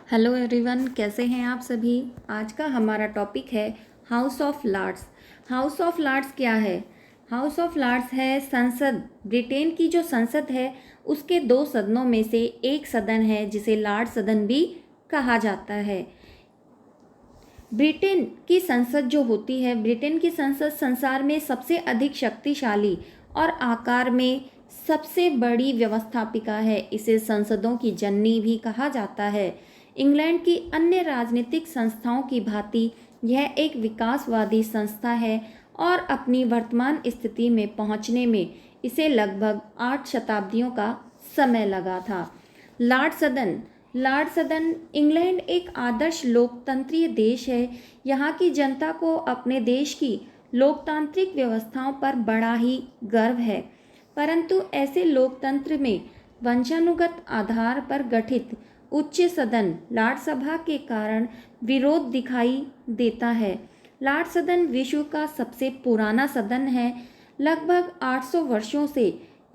Hello everyone, कैसे हैं आप सभी। आज का हमारा टॉपिक है House of Lords. House of Lords क्या है? हाउस ऑफ लॉर्ड्स है संसद। ब्रिटेन की जो संसद है उसके दो सदनों में से एक सदन है जिसे लॉर्ड सदन भी कहा जाता है। ब्रिटेन की संसद जो होती है, ब्रिटेन की संसद संसार में सबसे अधिक शक्तिशाली और आकार में सबसे बड़ी व्यवस्थापिका है। इसे संसदों की जननी भी कहा जाता है। इंग्लैंड की अन्य राजनीतिक संस्थाओं की भांति यह एक विकासवादी संस्था है और अपनी वर्तमान स्थिति में पहुंचने में इसे लगभग 8 शताब्दियों का समय लगा था। लॉर्ड सदन इंग्लैंड एक आदर्श लोकतंत्रीय देश है। यहाँ की जनता को अपने देश की लोकतांत्रिक व्यवस्थाओं पर बड़ा ही गर्व है, परंतु ऐसे लोकतंत्र में वंशानुगत आधार पर गठित उच्च सदन लॉर्ड सभा के कारण विरोध दिखाई देता है। लॉर्ड सदन विश्व का सबसे पुराना सदन है। लगभग 800 वर्षों से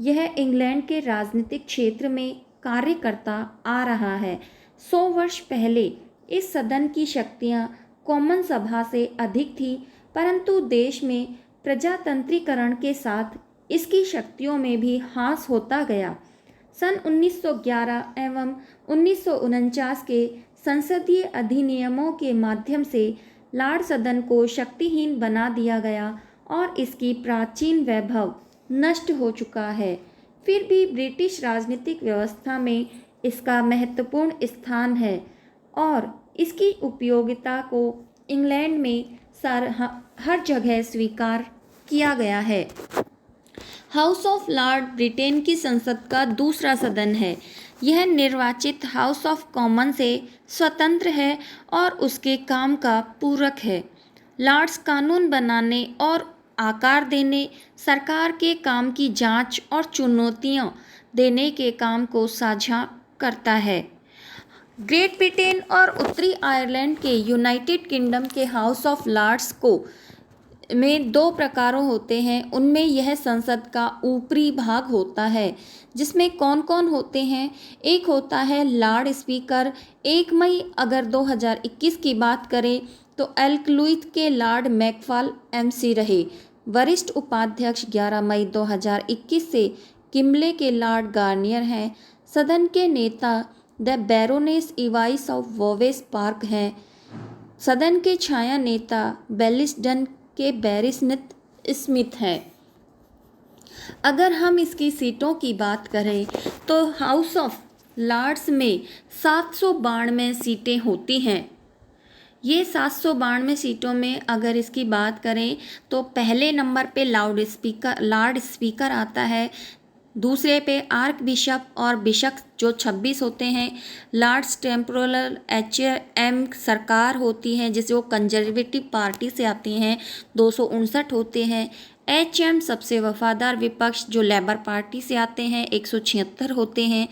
यह इंग्लैंड के राजनीतिक क्षेत्र में कार्य करता आ रहा है। 100 वर्ष पहले इस सदन की शक्तियां कॉमन सभा से अधिक थी, परंतु देश में प्रजातंत्रीकरण के साथ इसकी शक्तियों में भी ह्रास होता गया। सन 1911 एवं 1949 के संसदीय अधिनियमों के माध्यम से लॉर्ड सदन को शक्तिहीन बना दिया गया और इसकी प्राचीन वैभव नष्ट हो चुका है। फिर भी ब्रिटिश राजनीतिक व्यवस्था में इसका महत्वपूर्ण स्थान है और इसकी उपयोगिता को इंग्लैंड में हर जगह स्वीकार किया गया है। हाउस ऑफ लॉर्ड ब्रिटेन की संसद का दूसरा सदन है। यह निर्वाचित हाउस ऑफ कॉमन से स्वतंत्र है और उसके काम का पूरक है। लॉर्ड्स कानून बनाने और आकार देने, सरकार के काम की जांच और चुनौतियां देने के काम को साझा करता है। ग्रेट ब्रिटेन और उत्तरी आयरलैंड के यूनाइटेड किंगडम के हाउस ऑफ लॉर्ड्स को में दो प्रकारों होते हैं। उनमें यह संसद का ऊपरी भाग होता है, जिसमें कौन कौन होते हैं। एक होता है लॉर्ड स्पीकर। 1 मई अगर 2021 की बात करें तो एल्कलुइथ के लॉर्ड मैकफाल एमसी रहे। वरिष्ठ उपाध्यक्ष 11 मई 2021 से किम्बले के लॉर्ड गार्नियर हैं। सदन के नेता द बैरोनेस इवाइस ऑफ वोवेस पार्क हैं। सदन के छाया नेता बेलिसडन के बैरी स्मिथ हैं। अगर हम इसकी सीटों की बात करें तो हाउस ऑफ लॉर्ड्स में 792 सीटें होती हैं। ये 792 सीटों में अगर इसकी बात करें तो पहले नंबर पे लॉर्ड स्पीकर आता है। दूसरे पे आर्क बिशप और बिशप जो 26 होते हैं। लॉर्ड्स टेम्पोरल HM सरकार होती हैं जिसे वो कंजर्वेटिव पार्टी से आती हैं, 259 होते हैं। HM सबसे वफादार विपक्ष जो लेबर पार्टी से आते हैं, 176 होते हैं।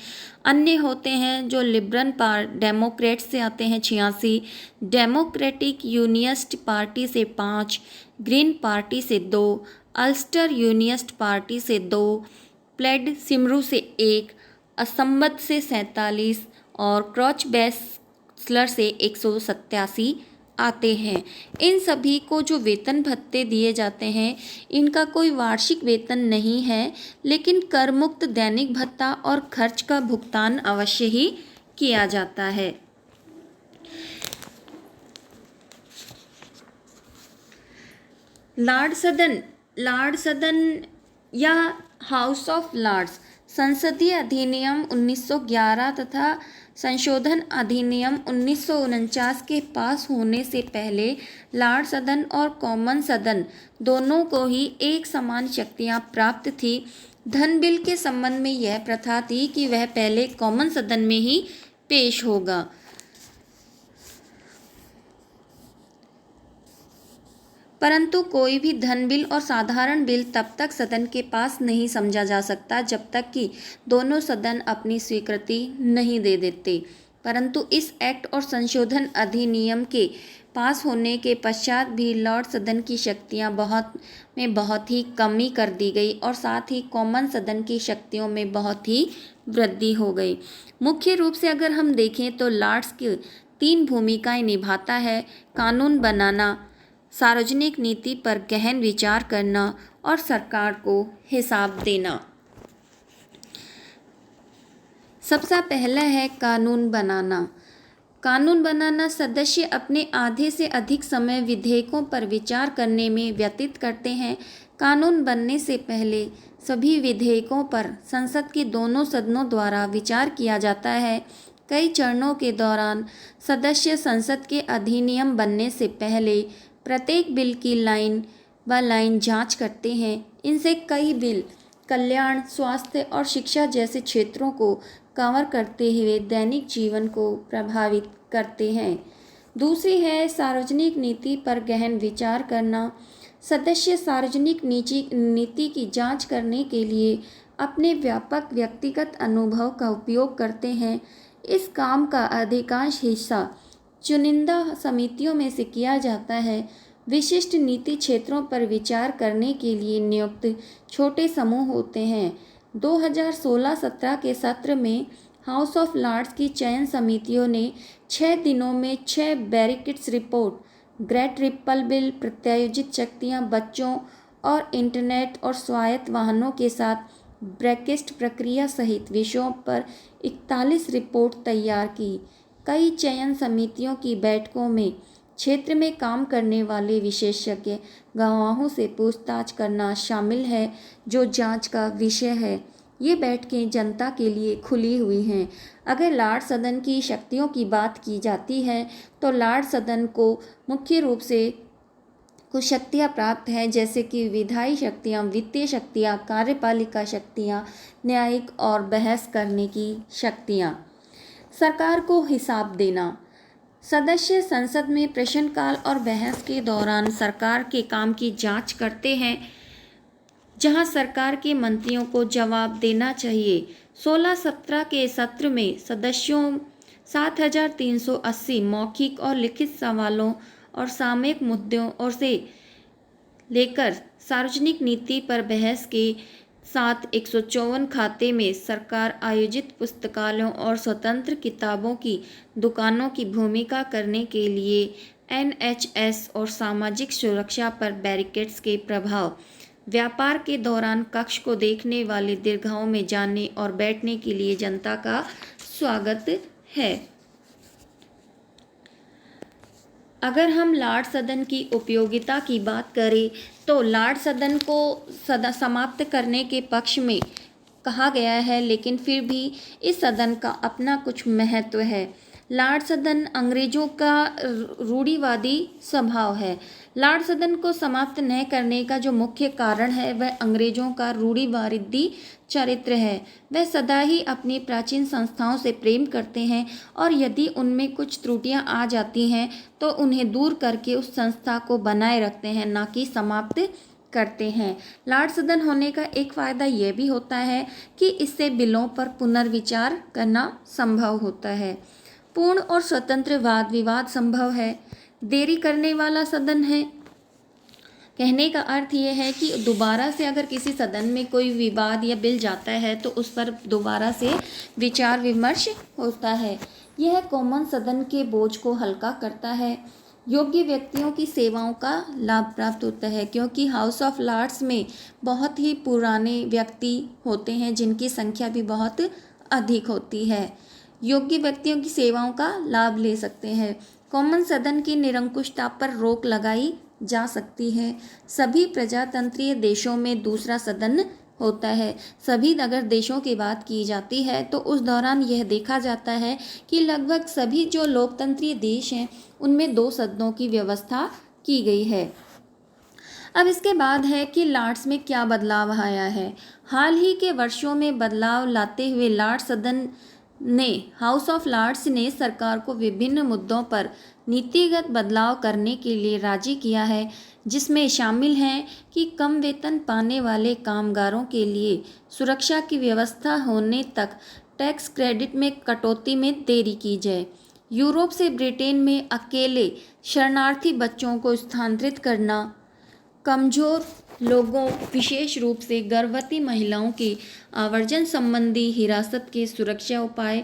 अन्य होते हैं जो लिबरल डेमोक्रेट से आते हैं, 86। डेमोक्रेटिक यूनियनिस्ट पार्टी से 5, ग्रीन पार्टी से 2, अल्स्टर यूनियनिस्ट पार्टी से 2, प्लेड सिमरू से 1, असंबद्ध से 47 और क्रॉच बैचलर से 187 आते हैं। इन सभी को जो वेतन भत्ते दिए जाते हैं, इनका कोई वार्षिक वेतन नहीं है, लेकिन कर मुक्त दैनिक भत्ता और खर्च का भुगतान अवश्य ही किया जाता है। लॉर्ड सदन या हाउस ऑफ लॉर्ड्स संसदीय अधिनियम 1911 तथा संशोधन अधिनियम 1949 के पास होने से पहले लॉर्ड सदन और कॉमन सदन दोनों को ही एक समान शक्तियां प्राप्त थी। धन बिल के संबंध में यह प्रथा थी कि वह पहले कॉमन सदन में ही पेश होगा, परंतु कोई भी धन बिल और साधारण बिल तब तक सदन के पास नहीं समझा जा सकता जब तक कि दोनों सदन अपनी स्वीकृति नहीं दे देते। परंतु इस एक्ट और संशोधन अधिनियम के पास होने के पश्चात भी लॉर्ड सदन की शक्तियां बहुत ही कमी कर दी गई और साथ ही कॉमन सदन की शक्तियों में बहुत ही वृद्धि हो गई। मुख्य रूप से अगर हम देखें तो लॉर्ड्स की 3 भूमिकाएं निभाता है: कानून बनाना, सार्वजनिक नीति पर गहन विचार करना और सरकार को हिसाब देना। सबसे पहला है कानून बनाना। कानून बनाना सदस्य अपने आधे से अधिक समय विधेयकों पर विचार करने में व्यतीत करते हैं। कानून बनने से पहले सभी विधेयकों पर संसद के दोनों सदनों द्वारा विचार किया जाता है। कई चरणों के दौरान सदस्य संसद के अधिनियम बनने से पहले प्रत्येक बिल की लाइन जांच करते हैं। इनसे कई बिल कल्याण, स्वास्थ्य और शिक्षा जैसे क्षेत्रों को कवर करते हुए दैनिक जीवन को प्रभावित करते हैं। दूसरी है सार्वजनिक नीति पर गहन विचार करना। सदस्य सार्वजनिक नीति की जांच करने के लिए अपने व्यापक व्यक्तिगत अनुभव का उपयोग करते हैं। इस काम का अधिकांश हिस्सा चुनिंदा समितियों में से किया जाता है। विशिष्ट नीति क्षेत्रों पर विचार करने के लिए नियुक्त छोटे समूह होते हैं। 2016-17 के सत्र में हाउस ऑफ लॉर्ड्स की चयन समितियों ने 6 दिनों में 6 barricades report, great repeal bill, प्रत्यायोजित शक्तियाँ, बच्चों और इंटरनेट और स्वायत्त वाहनों के साथ ब्रेक्सिट प्रक्रिया सहित विषयों पर 41 रिपोर्ट तैयार की। कई चयन समितियों की बैठकों में क्षेत्र में काम करने वाले विशेषज्ञ गवाहों से पूछताछ करना शामिल है जो जांच का विषय है। ये बैठकें जनता के लिए खुली हुई हैं। अगर लॉर्ड सदन की शक्तियों की बात की जाती है तो लॉर्ड सदन को मुख्य रूप से कुछ शक्तियाँ प्राप्त हैं, जैसे कि विधायी शक्तियाँ, वित्तीय शक्तियाँ, कार्यपालिका शक्तियाँ, न्यायिक और बहस करने की शक्तियाँ। सरकार को हिसाब देना। सदस्य संसद में प्रश्नकाल और बहस के दौरान सरकार के काम की जांच करते हैं, जहां सरकार के मंत्रियों को जवाब देना चाहिए। 16-17 के सत्र में सदस्यों 7380 मौखिक और लिखित सवालों और सामयिक मुद्दों और से लेकर सार्वजनिक नीति पर बहस के साथ 154 खाते में सरकार आयोजित पुस्तकालयों और स्वतंत्र किताबों की दुकानों की भूमिका करने के लिए NHS और सामाजिक सुरक्षा पर बैरिकेड्स के प्रभाव, व्यापार के दौरान कक्ष को देखने वाले दीर्घाओं में जाने और बैठने के लिए जनता का स्वागत है। अगर हम लॉर्ड सदन की उपयोगिता की बात करें तो लॉर्ड सदन को समाप्त करने के पक्ष में कहा गया है, लेकिन फिर भी इस सदन का अपना कुछ महत्व है। लॉर्ड सदन अंग्रेजों का रूढ़िवादी स्वभाव है। लॉर्ड सदन को समाप्त न करने का जो मुख्य कारण है वह अंग्रेजों का रूढ़िवादी चरित्र है। वह सदा ही अपनी प्राचीन संस्थाओं से प्रेम करते हैं और यदि उनमें कुछ त्रुटियां आ जाती हैं तो उन्हें दूर करके उस संस्था को बनाए रखते हैं, ना कि समाप्त करते हैं। लॉर्ड सदन होने का एक फ़ायदा यह भी होता है कि इससे बिलों पर पुनर्विचार करना संभव होता है। पूर्ण और स्वतंत्र वाद विवाद संभव है। देरी करने वाला सदन है। कहने का अर्थ यह है कि दोबारा से अगर किसी सदन में कोई विवाद या बिल जाता है तो उस पर दोबारा से विचार विमर्श होता है। यह कॉमन सदन के बोझ को हल्का करता है। योग्य व्यक्तियों की सेवाओं का लाभ प्राप्त होता है, क्योंकि हाउस ऑफ लॉर्ड्स में बहुत ही पुराने व्यक्ति होते हैं जिनकी संख्या भी बहुत अधिक होती है। योग्य व्यक्तियों की सेवाओं का लाभ ले सकते हैं। कॉमन सदन की निरंकुशता पर रोक लगाई जा सकती है। सभी प्रजातंत्रीय देशों में दूसरा सदन होता है। सभी अगर देशों की बात की जाती है तो उस दौरान यह देखा जाता है कि लगभग सभी जो लोकतंत्रीय देश हैं उनमें 2 सदनों की व्यवस्था की गई है। अब इसके बाद है कि लॉर्ड्स में क्या बदलाव आया है। हाल ही के वर्षों में बदलाव लाते हुए लॉर्ड सदन ने हाउस ऑफ लॉर्ड्स ने सरकार को विभिन्न मुद्दों पर नीतिगत बदलाव करने के लिए राजी किया है, जिसमें शामिल हैं कि कम वेतन पाने वाले कामगारों के लिए सुरक्षा की व्यवस्था होने तक टैक्स क्रेडिट में कटौती में देरी की जाए, यूरोप से ब्रिटेन में अकेले शरणार्थी बच्चों को स्थानांतरित करना, कमज़ोर लोगों, विशेष रूप से गर्भवती महिलाओं के आवर्जन संबंधी हिरासत के सुरक्षा उपाय,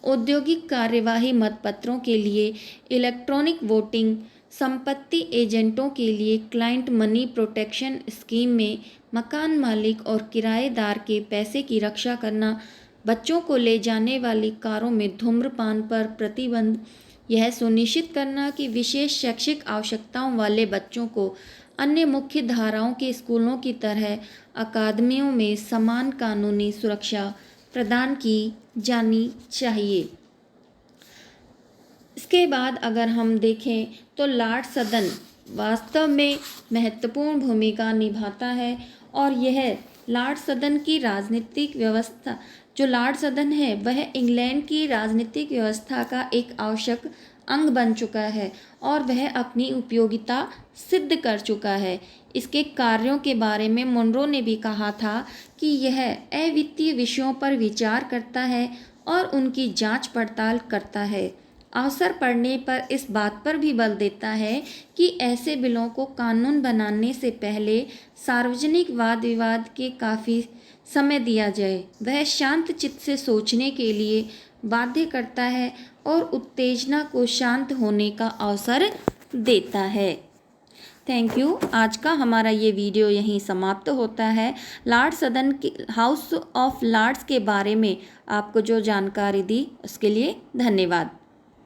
औद्योगिक कार्यवाही मतपत्रों के लिए इलेक्ट्रॉनिक वोटिंग, संपत्ति एजेंटों के लिए क्लाइंट मनी प्रोटेक्शन स्कीम में मकान मालिक और किराएदार के पैसे की रक्षा करना, बच्चों को ले जाने वाली कारों में धूम्रपान पर प्रतिबंध, यह सुनिश्चित करना कि विशेष शैक्षिक आवश्यकताओं वाले बच्चों को अन्य मुख्य धाराओं के स्कूलों की तरह अकादमियों में समान कानूनी सुरक्षा प्रदान की जानी चाहिए। इसके बाद अगर हम देखें तो लॉर्ड सदन वास्तव में महत्वपूर्ण भूमिका निभाता है और यह लॉर्ड सदन की राजनीतिक व्यवस्था, जो लॉर्ड सदन है वह इंग्लैंड की राजनीतिक व्यवस्था का एक आवश्यक अंग बन चुका है और वह अपनी उपयोगिता सिद्ध कर चुका है। इसके कार्यों के बारे में मुनरो ने भी कहा था कि यह अवित्तीय विषयों पर विचार करता है और उनकी जांच पड़ताल करता है। अवसर पड़ने पर इस बात पर भी बल देता है कि ऐसे बिलों को कानून बनाने से पहले सार्वजनिक वाद विवाद के काफ़ी समय दिया जाए। वह शांत चित्त से सोचने के लिए बाध्य करता है और उत्तेजना को शांत होने का अवसर देता है। Thank you. आज का हमारा ये वीडियो यहीं समाप्त होता है। लॉर्ड सदन के हाउस ऑफ लॉर्ड्स के बारे में आपको जो जानकारी दी उसके लिए धन्यवाद।